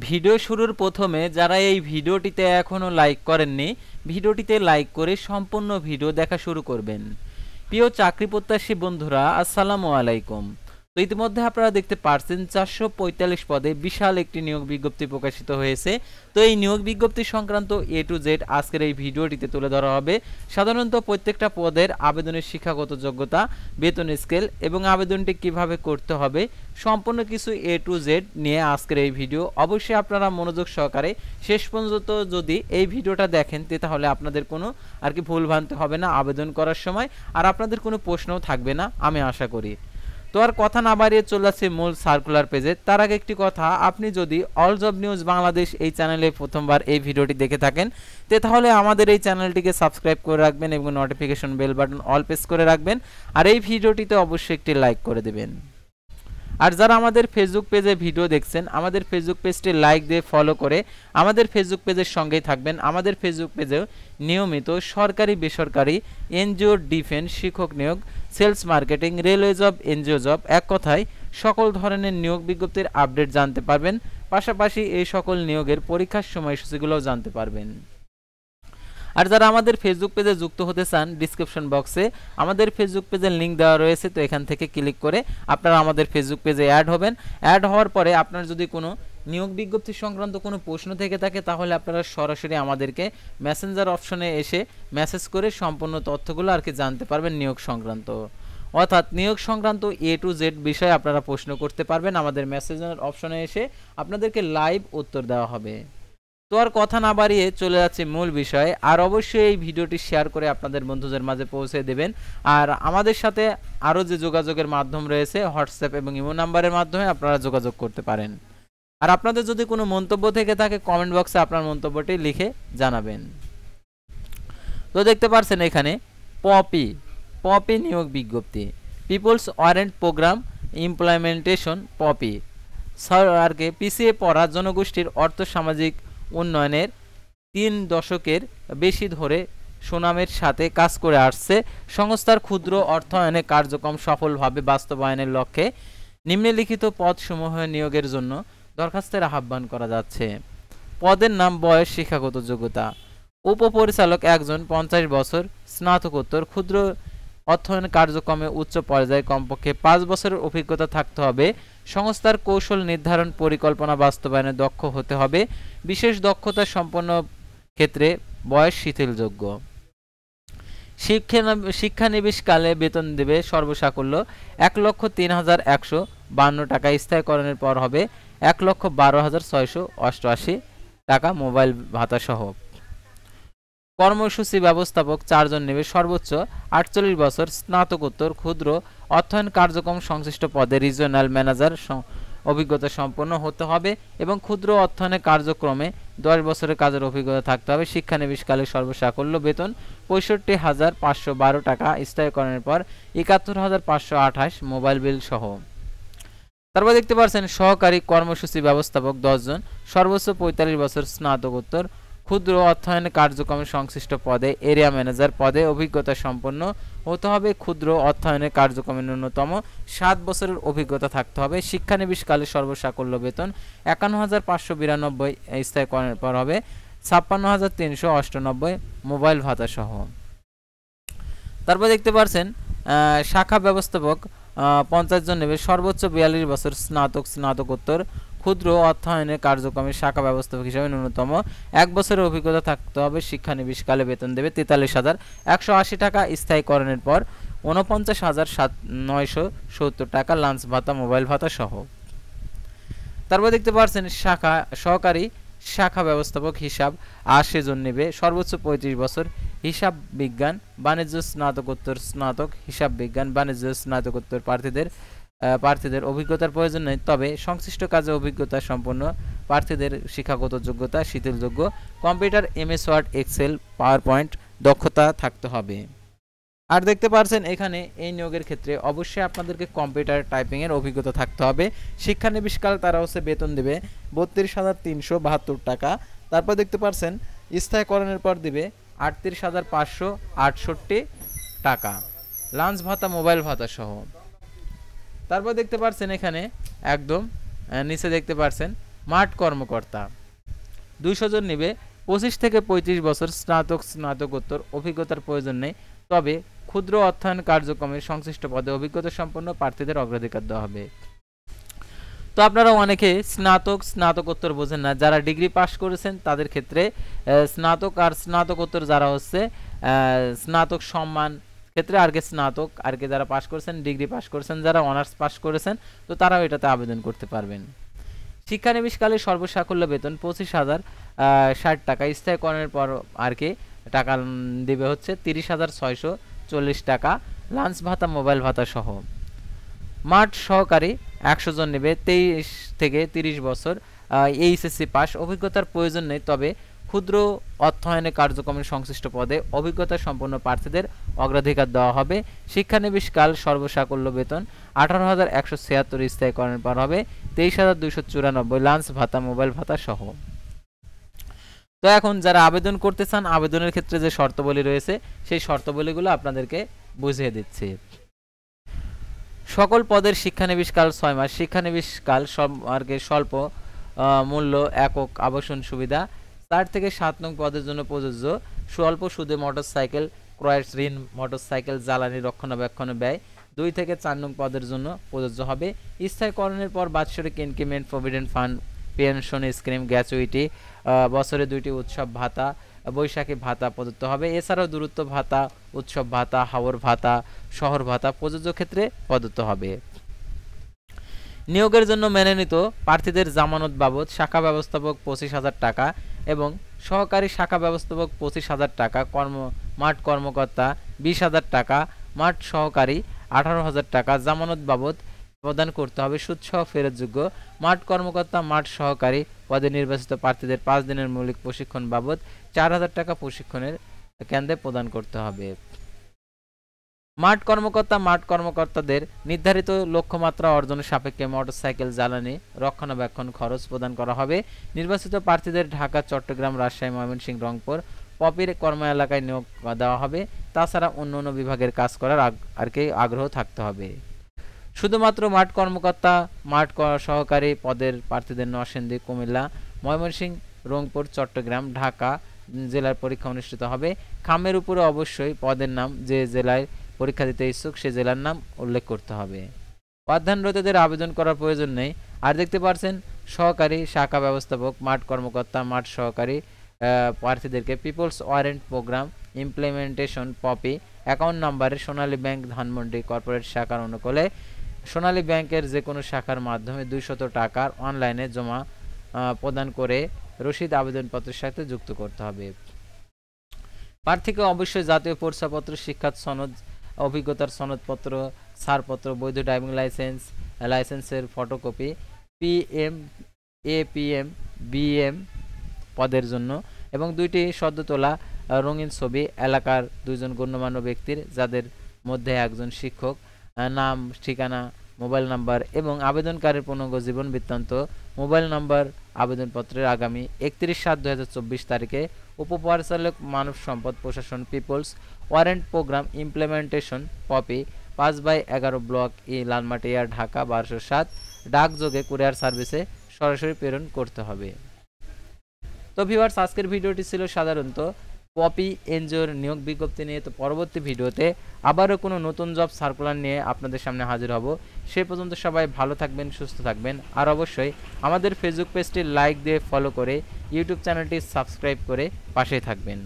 Video শুরুর প্রথমে যারা এই ভিডিওটিতে এখনও লাইক করেননি, ভিডিওটিতে লাইক করে সম্পূর্ণ ভিডিও দেখা শুরু করবেন। প্রিয় চাকরি প্রত্যাশী বন্ধুরা, আসসালামু আলাইকুম। তো ইতিমধ্যে আপনারা দেখতে পাচ্ছেন 445 পদে বিশাল একটি নিয়োগ বিজ্ঞপ্তি প্রকাশিত হয়েছে। তো এই নিয়োগ বিজ্ঞপ্তি সংক্রান্ত A to Z আজকের এই ভিডিওটিতে তুলে ধরা হবে। সাধারণত প্রত্যেকটা পদের আবেদনের শিক্ষাগত যোগ্যতা, বেতন স্কেল এবং আবেদনটি কিভাবে করতে হবে সম্পূর্ণ কিছু A to Z নিয়ে আজকের এই ভিডিও। অবশ্যই আপনারা মনোযোগ সহকারে শেষ পর্যন্ত যদি এই ভিডিওটা দেখেন তাহলে আপনাদের কোনো ভুলভ্রান্তি হবে না আবেদন করার সময়, আর আপনাদের কোনো প্রশ্নও থাকবে না আমি আশা করি। তো আর কথা না বাড়িয়ে চলে যাচ্ছে মূল সার্কুলার পেজে। তার আগে একটি কথা, আপনি যদি অল জব নিউজ বাংলাদেশ এই চ্যানেলে প্রথমবার এই ভিডিওটি দেখে থাকেন তাহলে আমাদের এই চ্যানেলটিকে সাবস্ক্রাইব করে রাখবেন এবং notification bell button all press করে রাখবেন, আর এই ভিডিওটিতে অবশ্যই একটি লাইক করে দেবেন। আর যারা আমাদের ফেসবুক পেজে ভিডিও দেখছেন, আমাদের ফেসবুক পেজটি লাইক দিয়ে ফলো করে আমাদের ফেসবুক পেজের সঙ্গেই থাকবেন। আমাদের ফেসবুক পেজেও নিয়মিত সরকারি বেসরকারি এনজিও, ডিফেন্স, শিক্ষক নিয়োগ, sales marketing, railway job, NGO job, এক কথায় সকল ধরনের নিয়োগ বিজ্ঞপ্তির আপডেট জানতে পারবেন। পাশাপাশি এই সকল নিয়োগের পরীক্ষার সময়সূচিগুলোও জানতে পারবেন। আর যারা আমাদের ফেসবুক পেজে যুক্ত হতে চান, ডিসক্রিপশন বক্সে আমাদের ফেসবুক পেজের লিঙ্ক দেওয়া রয়েছে। তো এখান থেকে ক্লিক করে আপনারা আমাদের ফেসবুক পেজে অ্যাড হবেন। অ্যাড হওয়ার পরে আপনার যদি কোনো নিয়োগ বিজ্ঞপ্তি সংক্রান্ত কোনো প্রশ্ন থেকে থাকে তাহলে আপনারা সরাসরি আমাদেরকে মেসেঞ্জার অপশনে এসে মেসেজ করে সম্পূর্ণ তথ্যগুলো জানতে পারবেন নিয়োগ সংক্রান্ত। অর্থাৎ নিয়োগ সংক্রান্ত A to Z বিষয়ে আপনারা প্রশ্ন করতে পারবেন। আমাদের মেসেঞ্জার অপশনে এসে আপনাদেরকে লাইভ উত্তর দেওয়া হবে। তো আর কথা না বাড়িয়ে চলে যাচ্ছে মূল বিষয়ে। আর অবশ্যই এই ভিডিওটি শেয়ার করে আপনাদের বন্ধুদের মাঝে পৌঁছে দেবেন। আর আমাদের সাথে আরও যে যোগাযোগের মাধ্যম রয়েছে, হোয়াটসঅ্যাপ এবং ইমো নাম্বারের মাধ্যমে আপনারা যোগাযোগ করতে পারেন। আর আপনাদের যদি কোনো মন্তব্য থেকে থাকে কমেন্ট বক্সে আপনার মন্তব্যটি লিখে জানাবেন। তো দেখতে পাচ্ছেন এখানে পপি নিয়োগ বিজ্ঞপ্তি, People's warrant program implementation POPI সরকারকে পিছিয়ে পড়া জনগোষ্ঠীর অর্থ সামাজিক উন্নয়নের 3 দশকের বেশি ধরে সুনামের সাথে কাজ করে আসছে। সংস্থার ক্ষুদ্র অর্থায়নে কার্যক্রম সফলভাবে বাস্তবায়নের লক্ষ্যে নিম্নলিখিত পদসমূহ নিয়োগের জন্য দরখাস্তের আহ্বান করা যাচ্ছে। পদের নাম, বয়স, শিক্ষাগত যোগ্যতা। উপপরিচালক একজন, 50 বছর, স্নাতকোত্তর, ক্ষুদ্র অর্থায়ন কার্যক্রমে উচ্চ পর্যায়ে কমপক্ষে 5 বছরের অভিজ্ঞতা থাকতে হবে। সংস্থার কৌশল নির্ধারণ, পরিকল্পনা বাস্তবায়নে দক্ষ হতে হবে। বিশেষ দক্ষতা সম্পন্ন ক্ষেত্রে বয়স শিথিলযোগ্য। শিক্ষানবিশকালে বেতন দেবে সর্বসাকুল্য 1,03,152 টাকা, স্থায়ীকরণের পর হবে 1,12,688 টাকা মোবাইল ভাতা সহ। কর্মসূচি ব্যবস্থাপক 4 জন নেবে, সর্বোচ্চ 48 বছর, স্নাতকোত্তর, ক্ষুদ্র অর্থায়ন কার্যক্রম সংশ্লিষ্ট পদে রিজিওনাল ম্যানেজার অভিজ্ঞতা সম্পন্ন হতে হবে এবং ক্ষুদ্র অর্থায়নের কার্যক্রমে 10 বছরের কাজের অভিজ্ঞতা থাকতে হবে। শিক্ষানবিশকালে সর্বসাকুল্য বেতন 65,512 টাকা, স্থায়ীকরণের পর 71,528 মোবাইল বিল সহ। তারপর দেখতে পাচ্ছেন সহকারী কর্মসূচি ব্যবস্থাপক 10 জন, সর্বোচ্চ 45 বছর, স্নাতকোত্তর, ক্ষুদ্র অর্থায়ন কার্যক্রম সংশ্লিষ্ট পদে এরিয়া ম্যানেজার পদে অভিজ্ঞতা সম্পন্ন হতে হবে। ক্ষুদ্র অর্থায়নের কার্যক্রমে ন্যূনতম 7 বছরের অভিজ্ঞতা থাকতে হবে। শিক্ষানবিশকালে সর্বসাকুল্য বেতন 51,592, স্থায়ীকরণের পর হবে 56,398 মোবাইল ভাতা সহ। তারপর দেখতে পাচ্ছেন শাখা ব্যবস্থাপক 50 জন নেবে, সর্বোচ্চ 42 বছর, স্নাতক, স্নাতকোত্তর, ক্ষুদ্র অর্থায়নের কার্যক্রমে শাখা ব্যবস্থাপক হিসেবে ন্যূনতম 1 বছরের অভিজ্ঞতা থাকতে হবে। শিক্ষানবিশকালে বেতন দেবে 43,180 টাকা, স্থায়ীকরণের পর 49,970 টাকা, লাঞ্চ ভাতা, মোবাইল ভাতা সহ। তারপর দেখতে পাচ্ছেন সহকারী শাখা ব্যবস্থাপক হিসাব 80 জন নেবে, সর্বোচ্চ 35 বছর, হিসাব বিজ্ঞান, বাণিজ্য, স্নাতকোত্তর, স্নাতক, হিসাব বিজ্ঞান, বাণিজ্য, স্নাতকোত্তর প্রার্থীদের অভিজ্ঞতার প্রয়োজন নেই, তবে সংশ্লিষ্ট কাজে অভিজ্ঞতা সম্পন্ন প্রার্থীদের শিক্ষাগত যোগ্যতা শিথিলযোগ্য। Computer, MS Word, Excel, PowerPoint দক্ষতা থাকতে হবে। আর দেখতে পাচ্ছেন এখানে এই নিয়োগের ক্ষেত্রে অবশ্যই আপনাদেরকে কম্পিউটার টাইপিংয়ের অভিজ্ঞতা থাকতে হবে। শিক্ষানবিশকাল তারা বেতন দেবে 32,372 টাকা। তারপর দেখতে পাচ্ছেন স্থায়ীকরণের পর দিবে 38,568 টাকা, লাঞ্চ ভাতা, মোবাইল ভাতা সহ। তারপর দেখতে পাচ্ছেন এখানে একদম নিচে দেখতে পাচ্ছেন মাঠ কর্মকর্তা 200 জন নেবে। 25 থেকে 35 বছর স্নাতকোত্তর অভিজ্ঞতার প্রয়োজন নেই, তবে ক্ষুদ্র অর্থায়ন কার্যক্রমের সংশ্লিষ্ট পদে অভিজ্ঞতা সম্পন্ন প্রার্থীদের অগ্রাধিকার দেওয়া হবে। তো আপনারা অনেকে স্নাতকোত্তর বোঝেন না, যারা ডিগ্রি পাস করেছেন তাদের ক্ষেত্রে স্নাতক আর স্নাতকোত্তর যারা হচ্ছে স্নাতক সম্মান ক্ষেত্রে স্নাতক যারা পাস করেছেন, ডিগ্রি পাস করেছেন, যারা অনার্স পাস করেছেন, তো তারাও এটাতে আবেদন করতে পারবেন। শিক্ষানবিশকালে সর্বসাকুল্য বেতন 25,060 টাকা, স্থায়ীকরণের পর টাকা দেবে হচ্ছে 30,640 টাকা, লাঞ্চ ভাতা মোবাইল ভাতা সহ। মাঠ সহকারী 100 জন নেবে, 23 থেকে 30 বছর, এইচএসসি পাস, অভিজ্ঞতার প্রয়োজন নেই, তবে ক্ষুদ্র অর্থায়নে কার্যক্রমের সংশ্লিষ্ট পদে অভিজ্ঞতা সম্পন্ন প্রার্থীদের অগ্রাধিকার দেওয়া হবে। শিক্ষানবিশকাল সর্বসাকুল্য বেতন 18,176, স্থায়ীকরণের পর হবে 23,294, লাঞ্চ ভাতা মোবাইল ভাতা সহ। তো এখন যারা আবেদন করতে চান, আবেদনের ক্ষেত্রে যে শর্তাবলী রয়েছে সেই শর্তাবলীগুলো আপনাদেরকে বুঝিয়ে দিচ্ছি। সকল পদের শিক্ষানবিশকাল 6 মাস। শিক্ষানবিশকাল স্বল্প মূল্য একক আবাসন সুবিধা 4 থেকে 7 নং পদের জন্য প্রযোজ্য। স্বল্প সুদে মোটরসাইকেল ক্রয়ের ঋণ, মোটরসাইকেল জ্বালানি রক্ষণাবেক্ষণ ব্যয় 2 থেকে 4 নং পদের জন্য প্রযোজ্য হবে। স্থায়ীকরণের পর বাৎসরিক increment, provident fund, pension scheme, gratuity, বছরে 2টি উৎসব ভাতা, বৈশাখী ভাতা প্রদত্ত হবে। এছাড়াও দূরত্ব ভাতা, উৎসব ভাতা, হাওর ভাতা, শহর ভাতা প্রযোজ্য ক্ষেত্রে প্রদত্ত হবে। নিয়োগের জন্য মেনে প্রার্থীদের জামানত বাবদ শাখা ব্যবস্থাপক 25,000 টাকা এবং সহকারী শাখা ব্যবস্থাপক 25,000 টাকা, মাঠ কর্মকর্তা 20,000 টাকা, মাঠ সহকারী 18,000 টাকা জামানত বাবদ প্রদান করতে হবে, সুদসহ ফেরতযোগ্য। মাঠ কর্মকর্তা, মাঠ সহকারী পদে নির্বাচিত প্রার্থীদের 5 দিনের মৌলিক প্রশিক্ষণ বাবদ 4,000 টাকা প্রশিক্ষণের কেন্দ্রে প্রদান করতে হবে। মাঠ কর্মকর্তাদের নির্ধারিত লক্ষ্যমাত্রা অর্জনের সাপেক্ষে মোটরসাইকেল জ্বালানি রক্ষণাবেক্ষণ খরচ প্রদান করা হবে। নির্বাচিত প্রার্থীদের ঢাকা, চট্টগ্রাম, রাজশাহী, ময়মনসিংহ, রংপুর পপির কর্ম এলাকায় নিয়োগ দেওয়া হবে। তাছাড়া অন্য বিভাগের কাজ করার আগ্রহ থাকতে হবে। শুধুমাত্র মাঠ কর্মকর্তা, মাঠ সহকারী পদের প্রার্থীদের নরসিংদী, কুমিল্লা, ময়মনসিংহ, রংপুর, চট্টগ্রাম, ঢাকা জেলার পরীক্ষা অনুষ্ঠিত হবে। খামের উপরে অবশ্যই পদের নাম, যে জেলায় পরীক্ষা দিতে ইচ্ছুক সে জেলার নাম উল্লেখ করতে হবে। অধ্যয়নরতদের আবেদন করার প্রয়োজন নেই। আর দেখতে পাচ্ছেন সহকারী শাখা ব্যবস্থাপক, মাঠ কর্মকর্তা, মাঠ সহকারী প্রার্থীদেরকে পিপলস ওয়ারেন্ট প্রোগ্রাম ইমপ্লিমেন্টেশন পপি অ্যাকাউন্ট নাম্বারে সোনালী ব্যাংক ধানমন্ডি কর্পোরেট শাখার অনুকূলে সোনালী ব্যাংকের যে কোনো শাখার মাধ্যমে 200 টাকার অনলাইনে জমা প্রদান করে রসিদ আবেদনপত্রের সাথে যুক্ত করতে হবে। প্রার্থীকে অবশ্যই জাতীয় পরিচয়পত্র, শিক্ষার সনদ, অভিজ্ঞতার সনদপত্র, ছাড়পত্র, বৈধ ড্রাইভিং লাইসেন্সের ফটোকপি, এপিএম, বিএম পদের জন্য এবং 2টি সদ্য তোলা রঙিন ছবি এলাকার 2 জন গণ্যমান্য ব্যক্তির, যাদের মধ্যে একজন শিক্ষক, নাম, ঠিকানা, মোবাইল নাম্বার এবং আবেদনকারীর পূর্ণাঙ্গ জীবন বৃত্তান্ত, মোবাইল নাম্বার আবেদনপত্রের আগামী 31/7/2024 তারিখে উপপরিচালক মানব সম্পদ প্রশাসন People's warrant program implementation POPI 5/11 block E Lalmatia Dhaka 1207 ডাকযোগে কুরিয়ার সার্ভিসে সরাসরি প্রেরণ করতে হবে। তো ভিউয়ার্স, আজকের ভিডিওটি ছিল সাধারণত পপি এনজিওর নিয়োগ বিজ্ঞপ্তি নিয়ে। তো পরবর্তী ভিডিওতে আবারও কোনো নতুন জব সার্কুলার নিয়ে আপনাদের সামনে হাজির হব। সে পর্যন্ত সবাই ভালো থাকবেন, সুস্থ থাকবেন, আর অবশ্যই আমাদের ফেসবুক পেজটি লাইক দিয়ে ফলো করে ইউটিউব চ্যানেলটি সাবস্ক্রাইব করে পাশেই থাকবেন।